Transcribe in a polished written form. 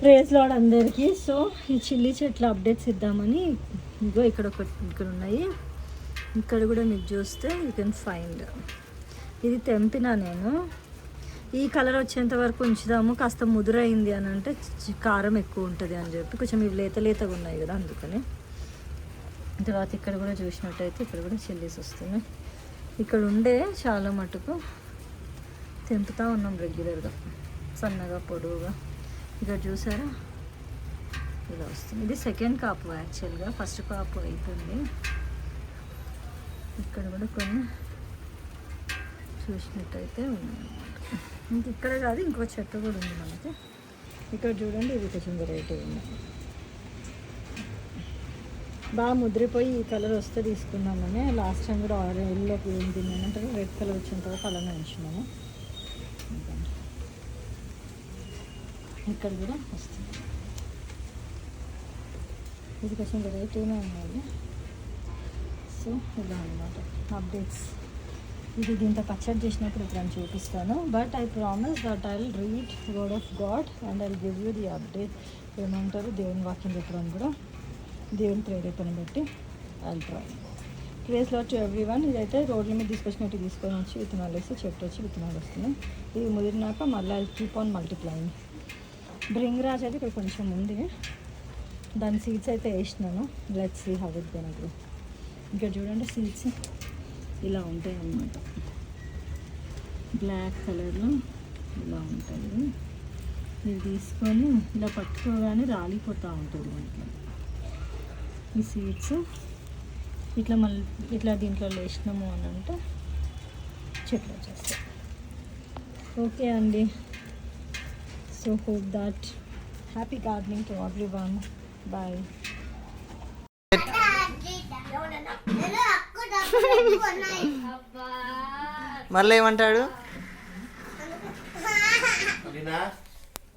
Praise lord అందరికీ. So ఈ chilli చెట్ల అప్డేట్స్ ఇద్దామని ఇంకో ఇక్కడ ఉన్నాయి. ఇక్కడ కూడా మీకు చూస్తే యూ కెన్ ఫైండ్. ఇది తెంపిన నేను ఈ కలర్ వచ్చేంత వరకు ఉంచుదాము, కాస్త ముదురైంది అని అంటే కారం ఎక్కువ ఉంటుంది అని చెప్పి కొంచెం ఇవి లేతగా ఉన్నాయి కదా అందుకని. తర్వాత ఇక్కడ కూడా చూసినట్టయితే ఇక్కడ కూడా చిల్లీస్ వస్తున్నాయి. ఇక్కడ ఉండే చాలా మటుకు తెంపుతూ ఉన్నాం రెగ్యులర్గా, సన్నగా పొడవుగా. ఇక్కడ చూసారా ఇలా వస్తుంది. ఇది సెకండ్ కాపు యాక్చువల్గా, ఫస్ట్ కాపు అయిపోయింది. ఇక్కడ కూడా కొన్ని చూసినట్టయితే ఉన్నాయన్నమాట. ఇంక ఇక్కడ కాదు ఇంకో చెట్టు కూడా ఉంది మనకి. ఇక్కడ చూడండి ఇది కొంచెం వెరైటీ ఉంది, బాగా ముద్రిపోయి ఈ కలర్ వస్తే తీసుకున్నామని. లాస్ట్ టైం కూడా ఎల్లోకి ఏం తిన్నానంటే రెడ్ కలర్ వచ్చిన తర్వాత అలానే ఉంచున్నాము. ఇక్కడ కూడా వస్తుంది. ఇది కొంచెం వెరైటీనే ఉన్నాయి. సో ఇలా అన్నమాట అప్డేట్స్. ఇది దీంతో పచ్చడి చేసినప్పుడు ఇప్పుడు నేను చూపిస్తాను. But I promise that I will read word of God and I will give you the update. ఏమంటారు దేవుని వాక్యం చెప్పడం కూడా దేవుని ప్రేరేపణ బట్టి I will try. Praise lord to everyone. ఇదైతే రోడ్ల మీద తీసుకొచ్చినట్టు తీసుకొని వచ్చి విత్తనాలు వేసి చెట్టు వచ్చి విత్తనాలు వస్తున్నాయి. ఇవి ముదిరినాక మళ్ళీ I keep on multiplying. Bhringraj అయితే ఇక్కడ కొంచెం ఉంది, దాని సీడ్స్ అయితే వేసినాను. Let's see how it gonna grow. ఇక్కడ చూడండి సీడ్స్ ఇలా ఉంటాయి అన్నమాట, బ్లాక్ కలర్లో ఇలా ఉంటాయి. ఇది తీసుకొని ఇలా పట్టుకోగానే రాలిపోతూ ఉంటుంది మనకి ఈ సీడ్స్. ఇట్లా మళ్ళీ ఇట్లా దీంట్లో వేసినాము అని అంటే చెట్లు వచ్చేస్తాయి. ఓకే అండి. So hope that happy gardening to everyone. Bye. మళ్ళీ ఏమంటాడు?